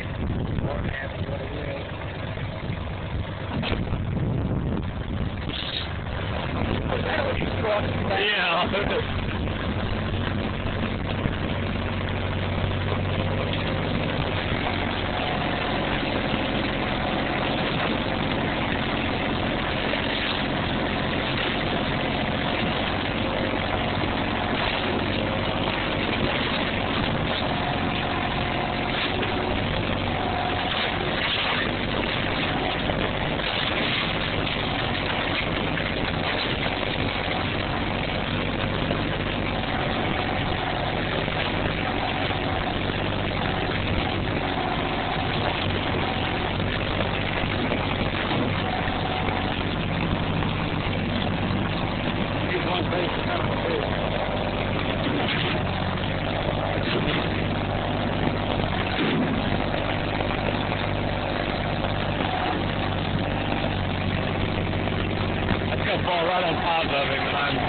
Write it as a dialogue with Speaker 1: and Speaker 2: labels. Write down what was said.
Speaker 1: More than happy what it is. Was that what you crossed back?
Speaker 2: Yeah. Fall right on top of him, and I'm